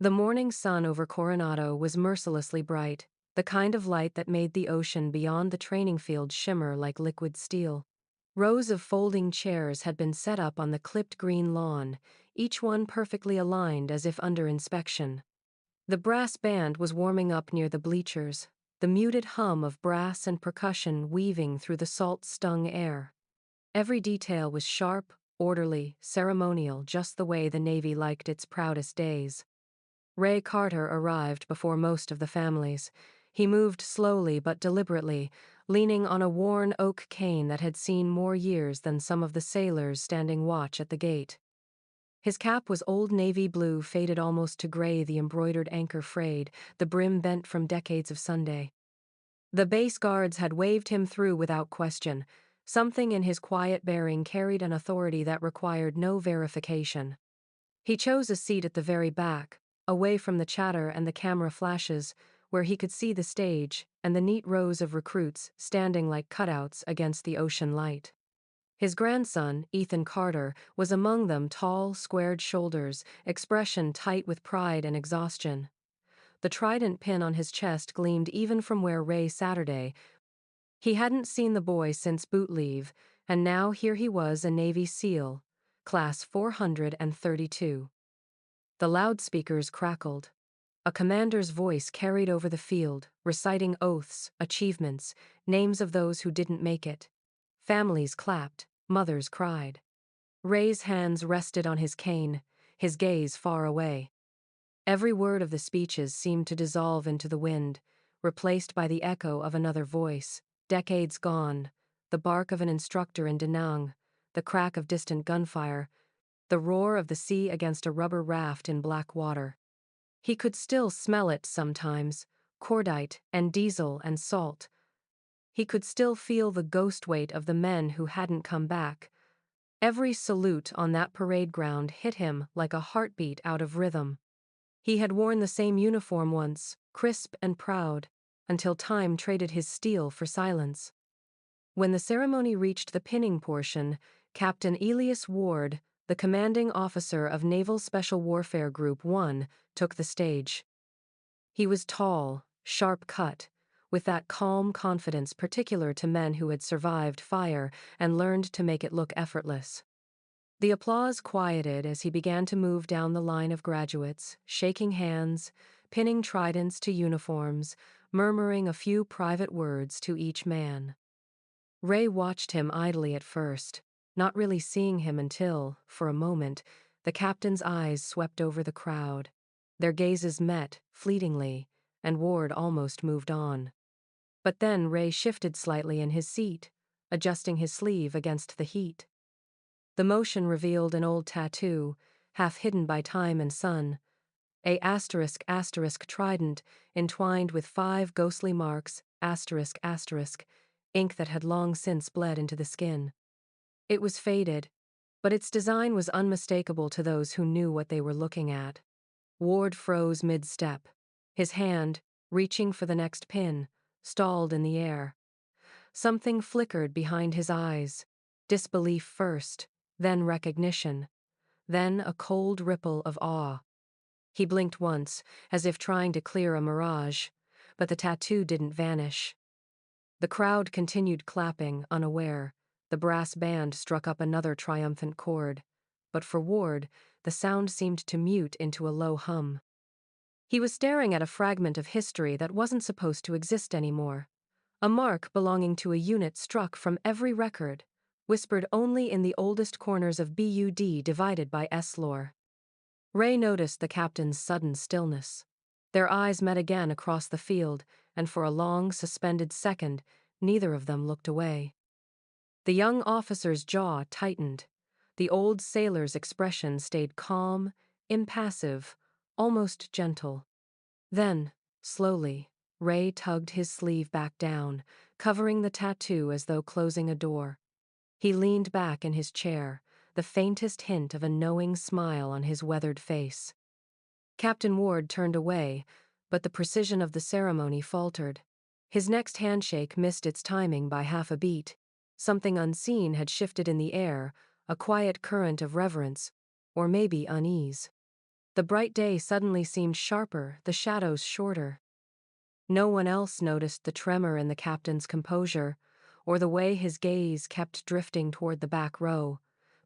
The morning sun over Coronado was mercilessly bright, the kind of light that made the ocean beyond the training field shimmer like liquid steel. Rows of folding chairs had been set up on the clipped green lawn, each one perfectly aligned as if under inspection. The brass band was warming up near the bleachers, the muted hum of brass and percussion weaving through the salt-stung air. Every detail was sharp, orderly, ceremonial, just the way the Navy liked its proudest days. Ray Carter arrived before most of the families. He moved slowly but deliberately, leaning on a worn oak cane that had seen more years than some of the sailors standing watch at the gate. His cap was old navy blue, faded almost to gray, the embroidered anchor frayed, the brim bent from decades of Sunday. The base guards had waved him through without question. Something in his quiet bearing carried an authority that required no verification. He chose a seat at the very back, away from the chatter and the camera flashes, where he could see the stage and the neat rows of recruits standing like cutouts against the ocean light. His grandson, Ethan Carter, was among them, tall, squared shoulders, expression tight with pride and exhaustion. The trident pin on his chest gleamed even from where Ray Saturday. He hadn't seen the boy since boot leave, and now here he was, a Navy SEAL, Class 432. The loudspeakers crackled. A commander's voice carried over the field, reciting oaths, achievements, names of those who didn't make it. Families clapped, mothers cried. Ray's hands rested on his cane, his gaze far away. Every word of the speeches seemed to dissolve into the wind, replaced by the echo of another voice, decades gone, the bark of an instructor in Da Nang, the crack of distant gunfire, the roar of the sea against a rubber raft in black water. He could still smell it sometimes, cordite and diesel and salt. He could still feel the ghost weight of the men who hadn't come back. Every salute on that parade ground hit him like a heartbeat out of rhythm. He had worn the same uniform once, crisp and proud, until time traded his steel for silence. When the ceremony reached the pinning portion, Captain Elias Ward, the commanding officer of Naval Special Warfare Group 1, took the stage. He was tall, sharp-cut, with that calm confidence particular to men who had survived fire and learned to make it look effortless. The applause quieted as he began to move down the line of graduates, shaking hands, pinning tridents to uniforms, murmuring a few private words to each man. Ray watched him idly at first, not really seeing him until, for a moment, the captain's eyes swept over the crowd. Their gazes met, fleetingly, and Ward almost moved on. But then Ray shifted slightly in his seat, adjusting his sleeve against the heat. The motion revealed an old tattoo, half hidden by time and sun, a *** trident entwined with 5 ghostly marks, ***, ink that had long since bled into the skin. It was faded, but its design was unmistakable to those who knew what they were looking at. Ward froze mid-step. His hand, reaching for the next pin, stalled in the air. Something flickered behind his eyes, disbelief first, then recognition, then a cold ripple of awe. He blinked once, as if trying to clear a mirage, but the tattoo didn't vanish. The crowd continued clapping, unaware. The brass band struck up another triumphant chord, but for Ward, the sound seemed to mute into a low hum. He was staring at a fragment of history that wasn't supposed to exist anymore. A mark belonging to a unit struck from every record, whispered only in the oldest corners of BUD divided by S-lore. Ray noticed the captain's sudden stillness. Their eyes met again across the field, and for a long, suspended second, neither of them looked away. The young officer's jaw tightened. The old sailor's expression stayed calm, impassive, almost gentle. Then, slowly, Ray tugged his sleeve back down, covering the tattoo as though closing a door. He leaned back in his chair, the faintest hint of a knowing smile on his weathered face. Captain Ward turned away, but the precision of the ceremony faltered. His next handshake missed its timing by half a beat. Something unseen had shifted in the air, a quiet current of reverence, or maybe unease. The bright day suddenly seemed sharper, the shadows shorter. No one else noticed the tremor in the captain's composure, or the way his gaze kept drifting toward the back row,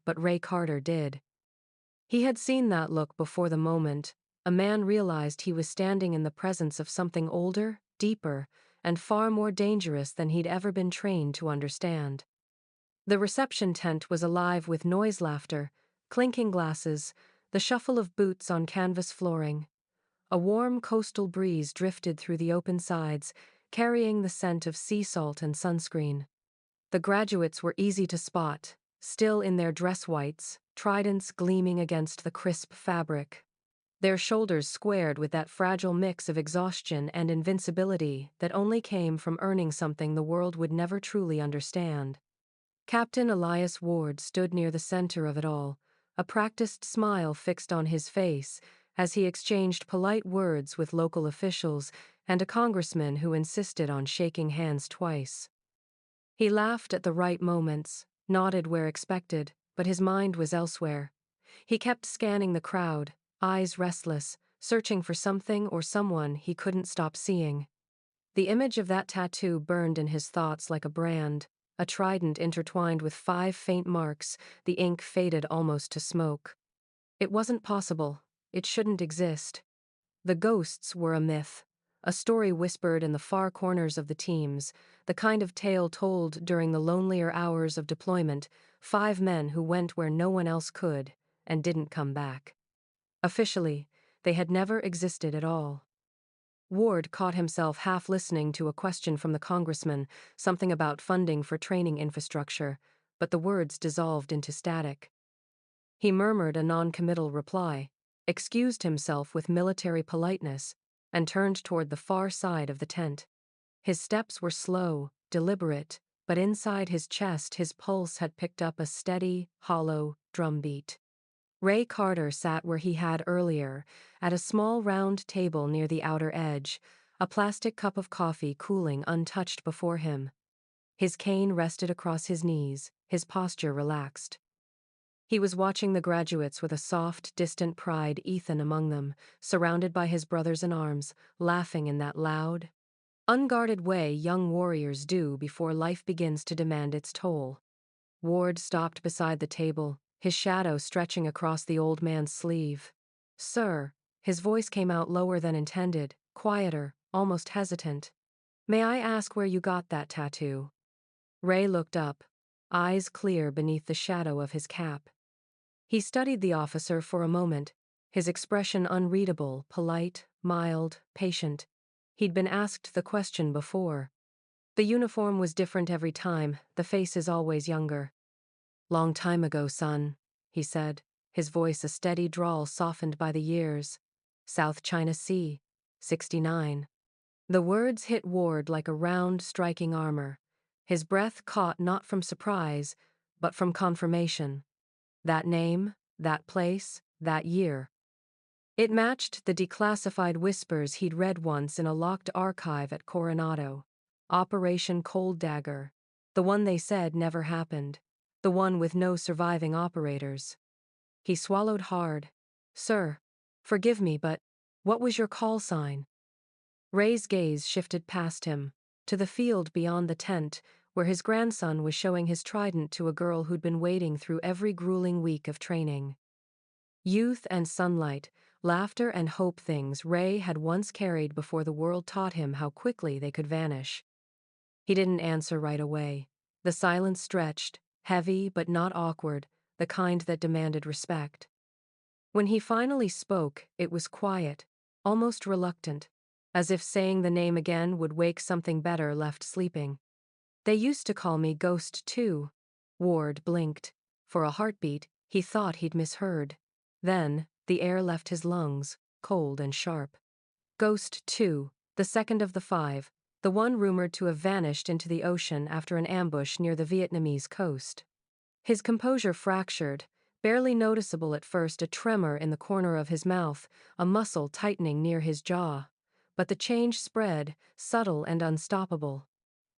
but Ray Carter did. He had seen that look before the moment. A man realized he was standing in the presence of something older, deeper, and far more dangerous than he'd ever been trained to understand. The reception tent was alive with noise, laughter, clinking glasses, the shuffle of boots on canvas flooring. A warm coastal breeze drifted through the open sides, carrying the scent of sea salt and sunscreen. The graduates were easy to spot, still in their dress whites, tridents gleaming against the crisp fabric. Their shoulders squared with that fragile mix of exhaustion and invincibility that only came from earning something the world would never truly understand. Captain Elias Ward stood near the center of it all, a practiced smile fixed on his face as he exchanged polite words with local officials and a congressman who insisted on shaking hands twice. He laughed at the right moments, nodded where expected, but his mind was elsewhere. He kept scanning the crowd, eyes restless, searching for something or someone he couldn't stop seeing. The image of that tattoo burned in his thoughts like a brand, a trident intertwined with 5 faint marks, the ink faded almost to smoke. It wasn't possible. It shouldn't exist. The ghosts were a myth, a story whispered in the far corners of the teams, the kind of tale told during the lonelier hours of deployment, 5 men who went where no one else could, and didn't come back. Officially, they had never existed at all. Ward caught himself half listening to a question from the congressman, something about funding for training infrastructure, but the words dissolved into static. He murmured a non-committal reply, excused himself with military politeness, and turned toward the far side of the tent. His steps were slow, deliberate, but inside his chest his pulse had picked up a steady, hollow drumbeat. Ray Carter sat where he had earlier, at a small round table near the outer edge, a plastic cup of coffee cooling untouched before him. His cane rested across his knees, his posture relaxed. He was watching the graduates with a soft, distant pride, Ethan among them, surrounded by his brothers in arms, laughing in that loud, unguarded way young warriors do before life begins to demand its toll. Ward stopped beside the table, his shadow stretching across the old man's sleeve. "Sir," his voice came out lower than intended, quieter, almost hesitant. "May I ask where you got that tattoo?" Ray looked up, eyes clear beneath the shadow of his cap. He studied the officer for a moment, his expression unreadable, polite, mild, patient. He'd been asked the question before. The uniform was different every time, the faces always younger. "Long time ago, son," he said, his voice a steady drawl softened by the years. "South China Sea, 69. The words hit Ward like a round striking armor. His breath caught not from surprise, but from confirmation. That name, that place, that year. It matched the declassified whispers he'd read once in a locked archive at Coronado. Operation Cold Dagger. The one they said never happened. The one with no surviving operators. He swallowed hard. "Sir, forgive me, but what was your call sign?" Ray's gaze shifted past him, to the field beyond the tent, where his grandson was showing his trident to a girl who'd been wading through every grueling week of training. Youth and sunlight, laughter and hope, things Ray had once carried before the world taught him how quickly they could vanish. He didn't answer right away. The silence stretched, heavy but not awkward, the kind that demanded respect. When he finally spoke, it was quiet, almost reluctant, as if saying the name again would wake something better left sleeping. "They used to call me Ghost too." Ward blinked. For a heartbeat, he thought he'd misheard. Then, the air left his lungs, cold and sharp. Ghost 2, the second of the 5, the one rumored to have vanished into the ocean after an ambush near the Vietnamese coast. His composure fractured, barely noticeable at first, a tremor in the corner of his mouth, a muscle tightening near his jaw. But the change spread, subtle and unstoppable.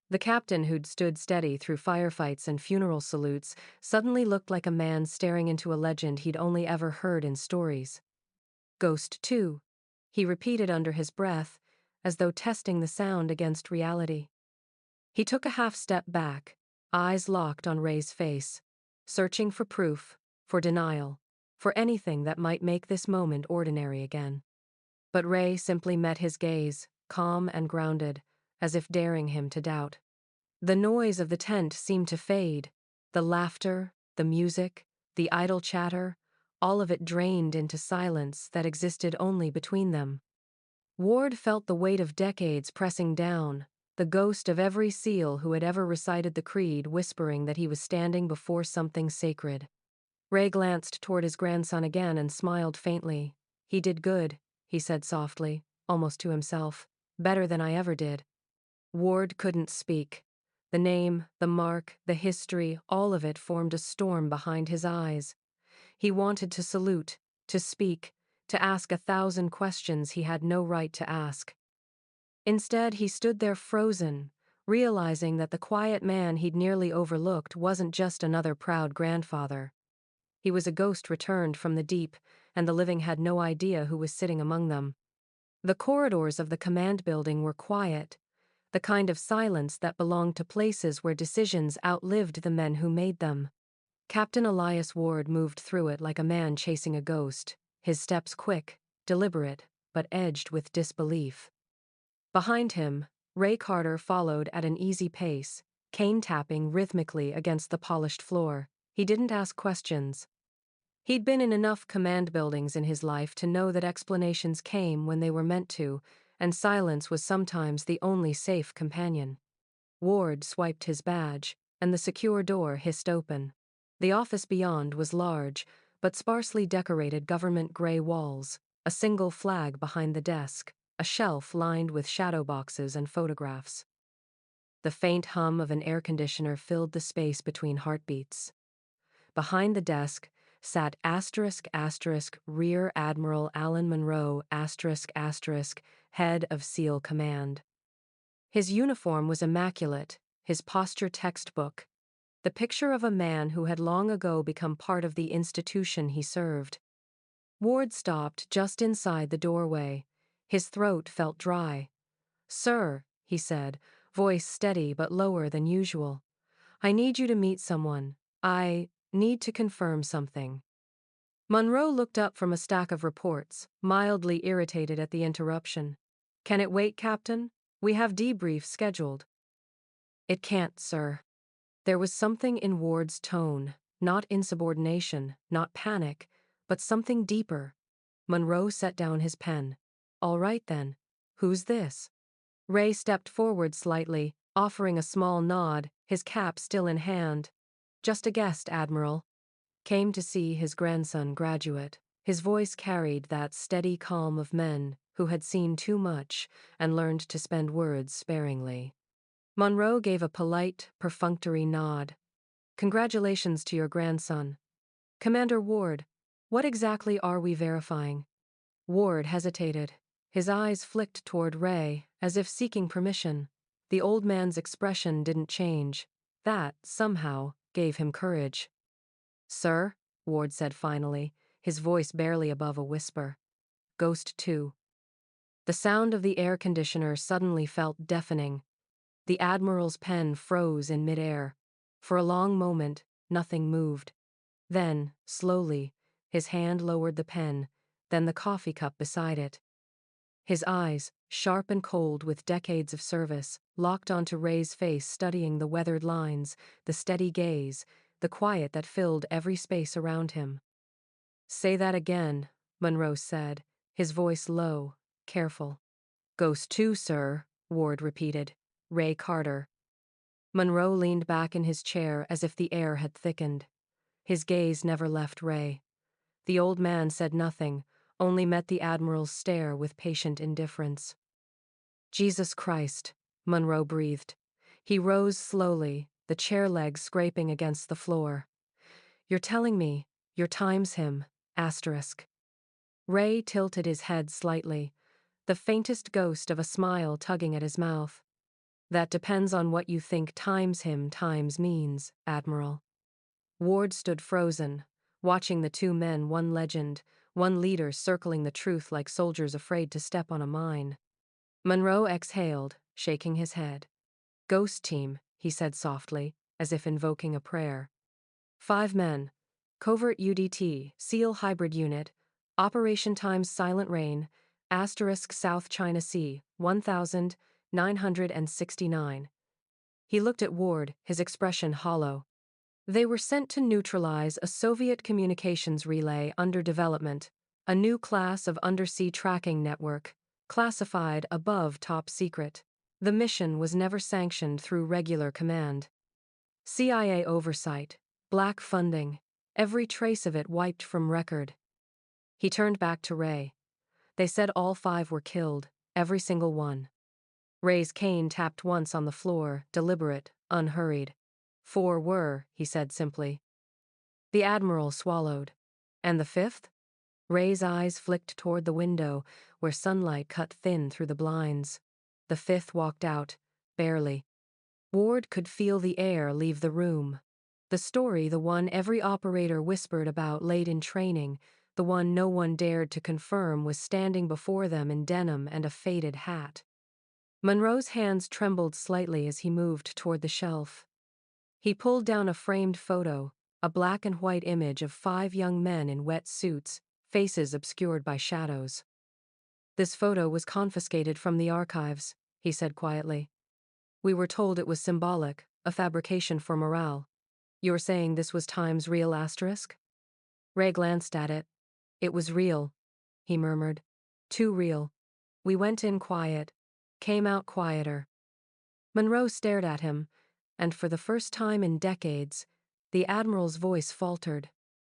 The captain, who'd stood steady through firefights and funeral salutes, suddenly looked like a man staring into a legend he'd only ever heard in stories. Ghost 2. He repeated under his breath, as though testing the sound against reality. He took a half step back, eyes locked on Ray's face, searching for proof, for denial, for anything that might make this moment ordinary again. But Ray simply met his gaze, calm and grounded, as if daring him to doubt. The noise of the tent seemed to fade, the laughter, the music, the idle chatter, all of it drained into silence that existed only between them. Ward felt the weight of decades pressing down, the ghost of every SEAL who had ever recited the creed whispering that he was standing before something sacred. Ray glanced toward his grandson again and smiled faintly. He did good, he said softly, almost to himself. Better than I ever did. Ward couldn't speak. The name, the mark, the history, all of it formed a storm behind his eyes. He wanted to salute, to speak, to ask 1,000 questions he had no right to ask. Instead, he stood there frozen, realizing that the quiet man he'd nearly overlooked wasn't just another proud grandfather. He was a ghost returned from the deep, and the living had no idea who was sitting among them. The corridors of the command building were quiet, the kind of silence that belonged to places where decisions outlived the men who made them. Captain Elias Ward moved through it like a man chasing a ghost, his steps quick, deliberate, but edged with disbelief. Behind him, Ray Carter followed at an easy pace, cane tapping rhythmically against the polished floor. He didn't ask questions. He'd been in enough command buildings in his life to know that explanations came when they were meant to, and silence was sometimes the only safe companion. Ward swiped his badge, and the secure door hissed open. The office beyond was large, but sparsely decorated government gray walls, a single flag behind the desk, a shelf lined with shadow boxes and photographs. The faint hum of an air conditioner filled the space between heartbeats. Behind the desk sat Rear Admiral Alan Monroe head of SEAL Command. His uniform was immaculate, his posture textbook, the picture of a man who had long ago become part of the institution he served. Ward stopped just inside the doorway. His throat felt dry. "Sir," he said, voice steady but lower than usual. "I need you to meet someone. I need to confirm something." Monroe looked up from a stack of reports, mildly irritated at the interruption. "Can it wait, Captain? We have debriefs scheduled." "It can't, sir." There was something in Ward's tone, not insubordination, not panic, but something deeper. Monroe set down his pen. "All right then. Who's this?" Ray stepped forward slightly, offering a small nod, his cap still in hand. "Just a guest, Admiral. Came to see his grandson graduate." His voice carried that steady calm of men who had seen too much and learned to spend words sparingly. Monroe gave a polite, perfunctory nod. "Congratulations to your grandson. Commander Ward, what exactly are we verifying?" Ward hesitated. His eyes flicked toward Ray, as if seeking permission. The old man's expression didn't change. That, somehow, gave him courage. "Sir," Ward said finally, his voice barely above a whisper. "Ghost 2." The sound of the air conditioner suddenly felt deafening. The Admiral's pen froze in midair. For a long moment, nothing moved. Then, slowly, his hand lowered the pen, then the coffee cup beside it. His eyes, sharp and cold with decades of service, locked onto Ray's face, studying the weathered lines, the steady gaze, the quiet that filled every space around him. "Say that again," Monroe said, his voice low, careful. "Ghost 2, sir," Ward repeated. "Ray Carter." Monroe leaned back in his chair as if the air had thickened. His gaze never left Ray. The old man said nothing, only met the Admiral's stare with patient indifference. "Jesus Christ," Monroe breathed. He rose slowly, the chair legs scraping against the floor. "You're telling me you're times him, asterisk." Ray tilted his head slightly, the faintest ghost of a smile tugging at his mouth. "That depends on what you think times him times means, Admiral." Ward stood frozen, watching the two men, one legend, one leader circling the truth like soldiers afraid to step on a mine. Monroe exhaled, shaking his head. Ghost team, he said softly, as if invoking a prayer. 5 men. Covert UDT, SEAL Hybrid Unit, Operation Times Silent Rain, Asterisk South China Sea, 1969. He looked at Ward, his expression hollow. They were sent to neutralize a Soviet communications relay under development, a new class of undersea tracking network, classified above top secret. The mission was never sanctioned through regular command. CIA oversight, black funding, every trace of it wiped from record. He turned back to Ray. They said all 5 were killed, every single one. Ray's cane tapped once on the floor, deliberate, unhurried. 4 were, he said simply. The Admiral swallowed. And the 5th? Ray's eyes flicked toward the window, where sunlight cut thin through the blinds. The 5th walked out, barely. Ward could feel the air leave the room. The story, the one every operator whispered about late in training, the one no one dared to confirm, was standing before them in denim and a faded hat. Monroe's hands trembled slightly as he moved toward the shelf. He pulled down a framed photo, a black and white image of 5 young men in wet suits, faces obscured by shadows. This photo was confiscated from the archives, he said quietly. We were told it was symbolic, a fabrication for morale. You're saying this was Time's real asterisk? Ray glanced at it. It was real, he murmured. Too real. We went in quiet, came out quieter. Monroe stared at him, and for the first time in decades, the Admiral's voice faltered.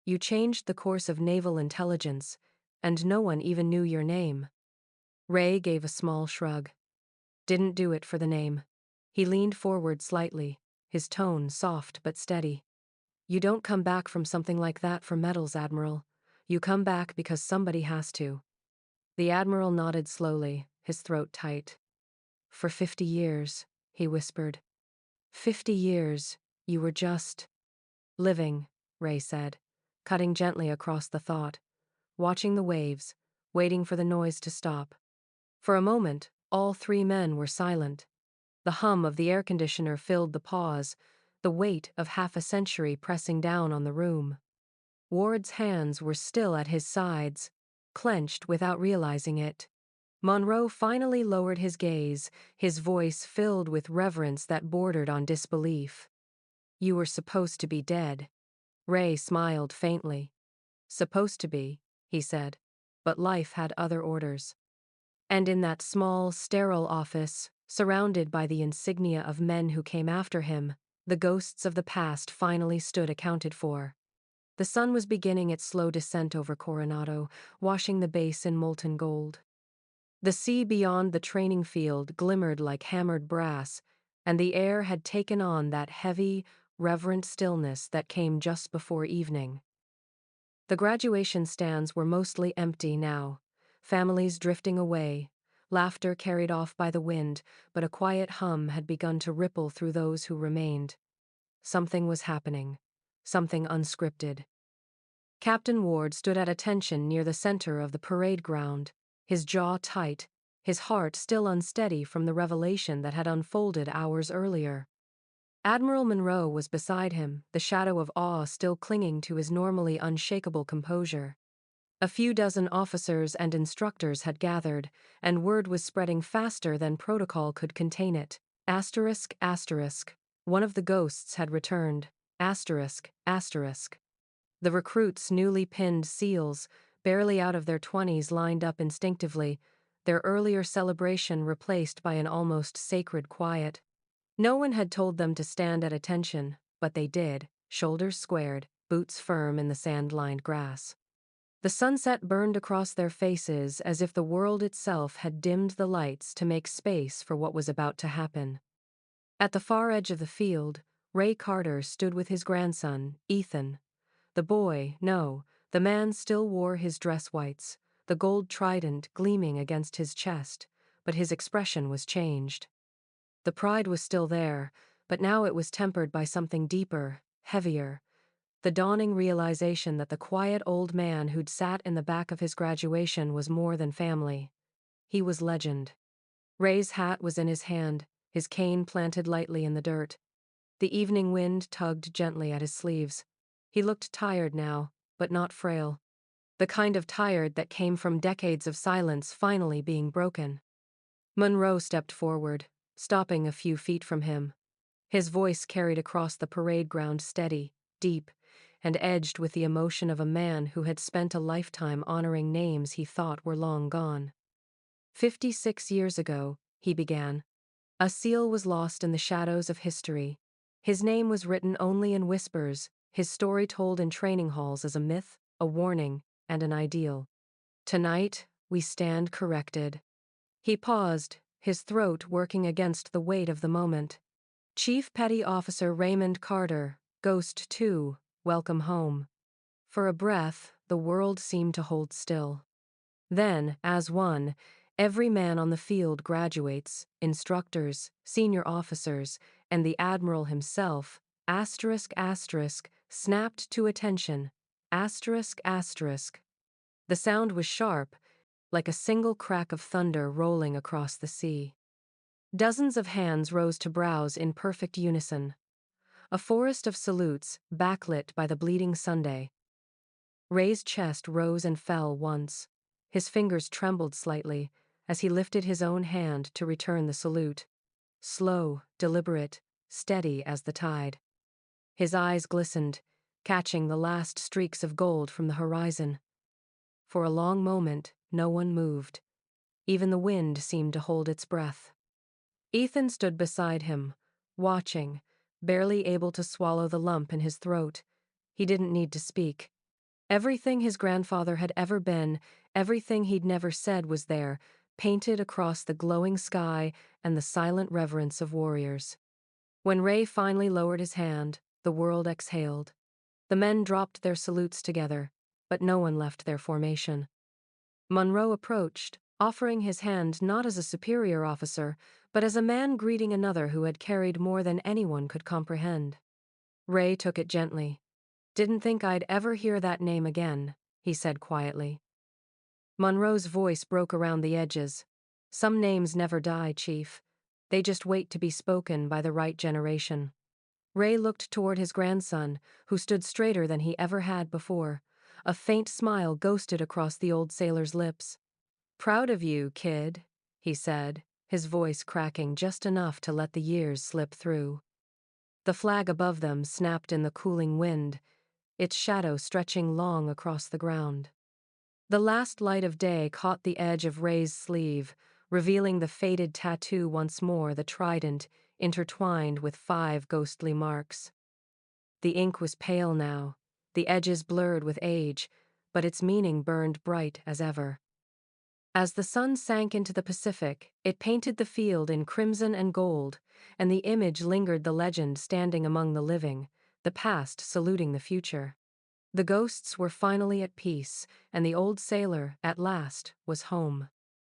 You changed the course of naval intelligence, and no one even knew your name. Ray gave a small shrug. Didn't do it for the name. He leaned forward slightly, his tone soft but steady. You don't come back from something like that for medals, Admiral. You come back because somebody has to. The Admiral nodded slowly, his throat tight. For 50 years, he whispered. 50 years, you were just living, Ray said, cutting gently across the thought, watching the waves, waiting for the noise to stop. For a moment, all 3 men were silent. The hum of the air conditioner filled the pause, the weight of half a century pressing down on the room. Ward's hands were still at his sides, clenched without realizing it. Monroe finally lowered his gaze, his voice filled with reverence that bordered on disbelief. You were supposed to be dead. Ray smiled faintly. Supposed to be, he said, but life had other orders. And in that small, sterile office, surrounded by the insignia of men who came after him, the ghosts of the past finally stood accounted for. The sun was beginning its slow descent over Coronado, washing the base in molten gold. The sea beyond the training field glimmered like hammered brass, and the air had taken on that heavy, reverent stillness that came just before evening. The graduation stands were mostly empty now, families drifting away, laughter carried off by the wind, but a quiet hum had begun to ripple through those who remained. Something was happening, something unscripted. Captain Ward stood at attention near the center of the parade ground, his jaw tight, his heart still unsteady from the revelation that had unfolded hours earlier. Admiral Monroe was beside him, the shadow of awe still clinging to his normally unshakable composure. A few dozen officers and instructors had gathered, and word was spreading faster than protocol could contain it. Asterisk, asterisk. One of the ghosts had returned. Asterisk, asterisk. The recruits' newly pinned SEALs, barely out of their 20s, lined up instinctively, their earlier celebration replaced by an almost sacred quiet. No one had told them to stand at attention, but they did, shoulders squared, boots firm in the sand-lined grass. The sunset burned across their faces as if the world itself had dimmed the lights to make space for what was about to happen. At the far edge of the field, Ray Carter stood with his grandson, Ethan. The boy, no, the man still wore his dress whites, the gold trident gleaming against his chest, but his expression was changed. The pride was still there, but now it was tempered by something deeper, heavier. the dawning realization that the quiet old man who'd sat in the back of his graduation was more than family. He was legend. Ray's hat was in his hand, his cane planted lightly in the dirt. The evening wind tugged gently at his sleeves. He looked tired now, but not frail. The kind of tired that came from decades of silence finally being broken. Monroe stepped forward, stopping a few feet from him. His voice carried across the parade ground steady, deep, and edged with the emotion of a man who had spent a lifetime honoring names he thought were long gone. 56 years ago, he began, a seal was lost in the shadows of history. His name was written only in whispers, his story told in training halls as a myth, a warning, and an ideal. Tonight, we stand corrected. He paused, his throat working against the weight of the moment. Chief Petty Officer Raymond Carter, Ghost 2, welcome home. For a breath, the world seemed to hold still. Then, as one, every man on the field graduates, instructors, senior officers, and the admiral himself, asterisk asterisk, snapped to attention, asterisk asterisk. The sound was sharp, like a single crack of thunder rolling across the sea. Dozens of hands rose to brows in perfect unison. A forest of salutes, backlit by the bleeding Sunday. Ray's chest rose and fell once. His fingers trembled slightly as he lifted his own hand to return the salute. Slow, deliberate, steady as the tide. His eyes glistened, catching the last streaks of gold from the horizon. For a long moment, no one moved. Even the wind seemed to hold its breath. Ethan stood beside him, watching, barely able to swallow the lump in his throat. He didn't need to speak. Everything his grandfather had ever been, everything he'd never said was there, painted across the glowing sky and the silent reverence of warriors. When Ray finally lowered his hand, the world exhaled. The men dropped their salutes together, but no one left their formation. Monroe approached, offering his hand not as a superior officer, but as a man greeting another who had carried more than anyone could comprehend. Ray took it gently. "Didn't think I'd ever hear that name again," he said quietly. Monroe's voice broke around the edges. "Some names never die, Chief. They just wait to be spoken by the right generation." Ray looked toward his grandson, who stood straighter than he ever had before. A faint smile ghosted across the old sailor's lips. "Proud of you, kid," he said, his voice cracking just enough to let the years slip through. The flag above them snapped in the cooling wind, its shadow stretching long across the ground. The last light of day caught the edge of Ray's sleeve, revealing the faded tattoo once more, the trident, intertwined with 5 ghostly marks. The ink was pale now, the edges blurred with age, but its meaning burned bright as ever. As the sun sank into the Pacific, it painted the field in crimson and gold, and the image lingered, the legend standing among the living, the past saluting the future. The ghosts were finally at peace, and the old sailor, at last, was home.